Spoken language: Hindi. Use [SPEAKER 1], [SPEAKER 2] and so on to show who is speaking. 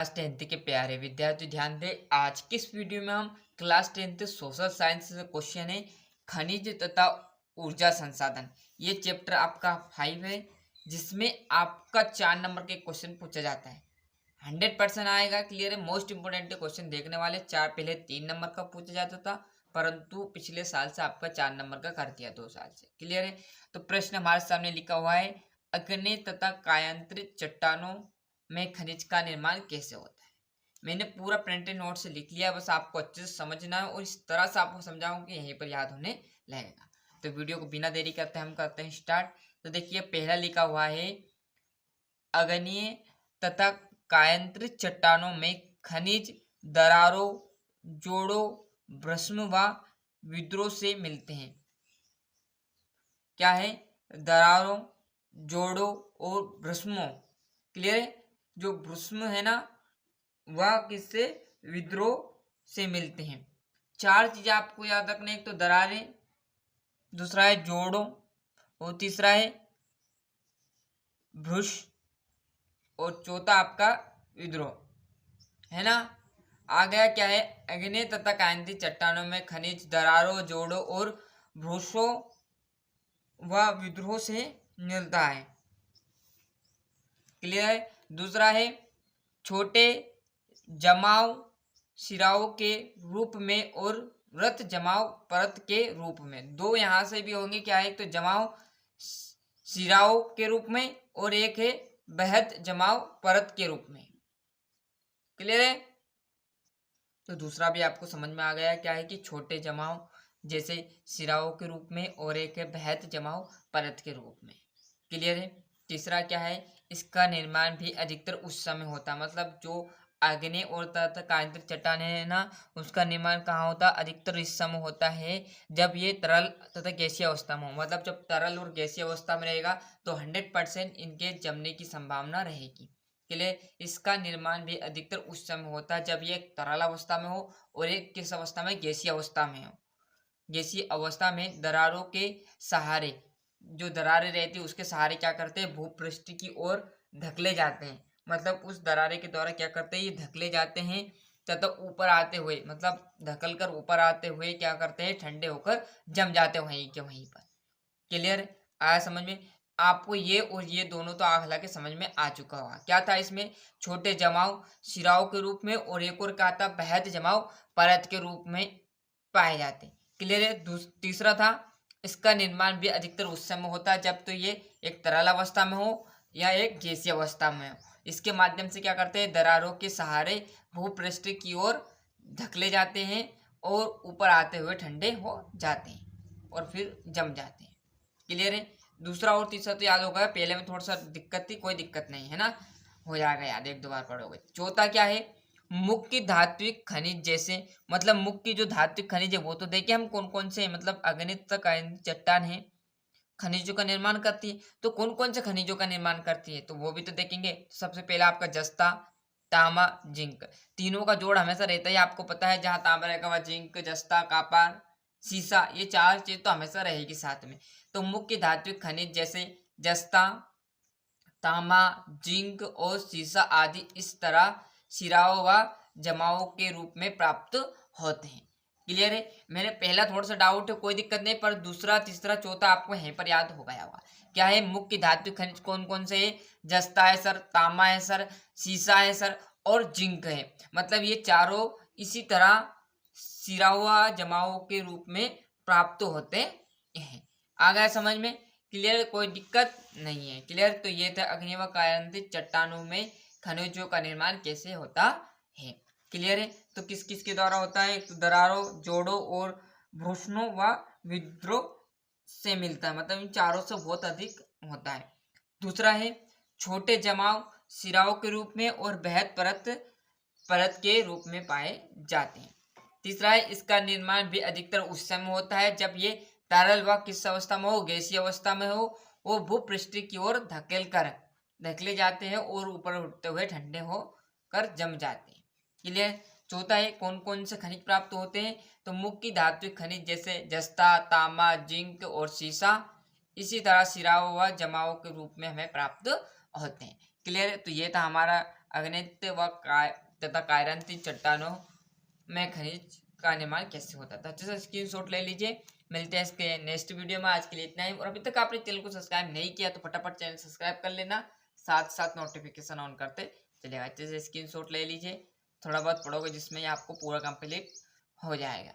[SPEAKER 1] क्लास 10th के प्यारे विद्यार्थी ध्यान दें। आज की इस वीडियो में हम क्लास 10th सोशल साइंस से क्वेश्चन है खनिज तथा ऊर्जा संसाधन। ये चैप्टर आपका 5 है जिसमें आपका 4 नंबर के क्वेश्चन पूछा जाता है। 100% आएगा, क्लियर है। मोस्ट इंपोर्टेंट क्वेश्चन देखने वाले। चार पहले 3 नंबर का पूछा जाता था, परंतु पिछले साल से आपका 4 नंबर का कर दिया 2 साल से, क्लियर है। तो प्रश्न हमारे सामने लिखा हुआ है, अग्नि तथा कायांतरित चट्टानों में खनिज का निर्माण कैसे होता है। मैंने पूरा प्रिंटेड नोट से लिख लिया, बस आपको अच्छे से समझना है और इस तरह से आपको समझाऊं कि यहीं पर याद होने लगेगा। तो वीडियो को बिना देरी करते हम करते हैं स्टार्ट। तो देखिए पहला लिखा हुआ है, अग्नीय तथा कायांतरित चट्टानों में खनिज दरारों, जोड़ों, भस्म व विद्रोह से मिलते हैं। क्या है? दरारों, जोड़ों और भस्मों, क्लियर है। जो भस्म है ना, वह किससे? विद्रोह से मिलते हैं। 4 चीजें आपको याद रखना है, एक तो दरारें, दूसरा है जोड़ों और तीसरा है भ्रुश और चौथा आपका विद्रोह, है ना। आ गया क्या है? अग्नि तथा कायांतरित चट्टानों में खनिज दरारों, जोड़ों और भ्रूशों व विद्रोह से मिलता है, क्लियर है। दूसरा है छोटे जमाव सिराओं के रूप में और वृत्त जमाव परत के रूप में। दो यहां से भी होंगे, क्या है? एक तो जमाव सिराओं के रूप में और एक है बेहद जमाव परत के रूप में, क्लियर है। तो दूसरा भी आपको समझ में आ गया, क्या है कि छोटे जमाव जैसे सिराओं के रूप में और एक है बेहद जमाव परत के रूप में, क्लियर है। तीसरा क्या है? इसका निर्माण भी अधिकतर उस समय होता है, मतलब जो आग्नेय और तथा कायांतरित चट्टान है ना, उसका निर्माण कहाँ होता? अधिकतर इस समय होता है जब ये तरल तथा गैसीय अवस्था में हो। मतलब जब तरल और गैसीय अवस्था में रहेगा तो 100% इनके जमने की संभावना रहेगी, क्लियर। इसका निर्माण भी अधिकतर उस समय होता है जब ये तरल अवस्था में हो और एक किस अवस्था में? गैसीय अवस्था में हो। गैसीय अवस्था में दरारों के सहारे, जो दरारें रहती है उसके सहारे क्या करते हैं? भूपृष्ठ की ओर धकेले जाते हैं। मतलब उस दरारे के द्वारा क्या करते हैं? ये धकेले जाते हैं तथा ऊपर आते हुए, मतलब धकल कर ऊपर आते हुए क्या करते हैं? ठंडे होकर जम जाते हैं वहीं के वहीं पर, क्लियर। आया समझ में? आपको ये और ये दोनों तो आग के समझ में आ चुका होगा। क्या था इसमें? छोटे जमाव सिराओं के रूप में और एक और क्या था? बेहद जमाव परत के रूप में पाए जाते, क्लियर है। तीसरा था, इसका निर्माण भी अधिकतर उस समय होता है जब तो ये एक तरल अवस्था में हो या एक गैसीय अवस्था में हो। इसके माध्यम से क्या करते हैं? दरारों के सहारे भूपृष्ठ की ओर धकेले जाते हैं और ऊपर आते हुए ठंडे हो जाते हैं और फिर जम जाते हैं, क्लियर है। दूसरा और तीसरा तो याद होगा, पहले में थोड़ा सा दिक्कत थी, कोई दिक्कत नहीं है ना, हो जाएगा याद, एक दो बार पढ़ोगे। चौथा क्या है? मुख्य धात्विक खनिज जैसे, मतलब मुख्य जो धात्विक खनिज है वो तो देखिए हम कौन कौन से, मतलब अगणित तक चट्टान है खनिजों का निर्माण करती है। तो कौन कौन से खनिजों का निर्माण करती है तो वो भी तो देखेंगे। सबसे पहला आपका जस्ता, तांबा, जिंक, तीनों का जोड़ हमेशा रहता है, आपको पता है। जहां तांबा रहेगा वह जिंक, जस्ता, कॉपर, सीसा, ये 4 चीज तो हमेशा रहेगी साथ में। तो मुख्य धात्विक खनिज जैसे जस्ता, तांबा, जिंक और सीसा आदि इस तरह सिराओं व जमाओं के रूप में प्राप्त होते हैं, क्लियर है। मैंने पहला थोड़ा सा डाउट है, कोई दिक्कत नहीं, पर दूसरा तीसरा चौथा आपको यहीं पर याद हो गया होगा। क्या है? मुख्य धात्विक खनिज कौन कौन से है? जस्ता है सर, तांबा है सर, सीसा है सर और जिंक है। मतलब ये चारों इसी तरह सिराओं व जमाओं के रूप में प्राप्त होते हैं। आ गया समझ में? क्लियर, कोई दिक्कत नहीं है, क्लियर। तो ये था अग्नि व कायांतरित चट्टानों में खनिजों का निर्माण कैसे होता है, क्लियर है। तो किस किस के द्वारा होता है? तो दरारों, जोड़ों और भ्रूषणों व विद्रोह से मिलता है, मतलब इन चारों से बहुत अधिक होता है। दूसरा है छोटे जमाव सिराओं के रूप में और बेहद परत परत के रूप में पाए जाते हैं। तीसरा है इसका निर्माण भी अधिकतर उस समय होता है जब ये तरल व किस अवस्था में हो? गैसीय अवस्था में हो। वो भूपृष्ठ की ओर धकेले जाते हैं और ऊपर उठते हुए ठंडे होकर जम जाते हैं, क्लियर। चौथा है कौन कौन से खनिज प्राप्त होते हैं? तो मुख्य धात्विक खनिज जैसे जस्ता, तांबा, जिंक और सीसा इसी तरह सिराओं व जमाओं के रूप में हमें प्राप्त होते हैं, क्लियर। तो ये था हमारा अग्निय व तथा कायरंती चट्टानों में खनिज का निर्माण कैसे होता था। अच्छे से स्क्रीनशॉट ले लीजिए। मिलते हैं इसके नेक्स्ट वीडियो में। आज के लिए इतना ही। और अभी तक आपने चैनल को सब्सक्राइब नहीं किया तो फटाफट चैनल सब्सक्राइब कर लेना, साथ साथ नोटिफिकेशन ऑन करते चलिए। अच्छे से स्क्रीनशॉट ले लीजिए, थोड़ा बहुत पढ़ोगे जिसमें आपको पूरा कंप्लीट हो जाएगा।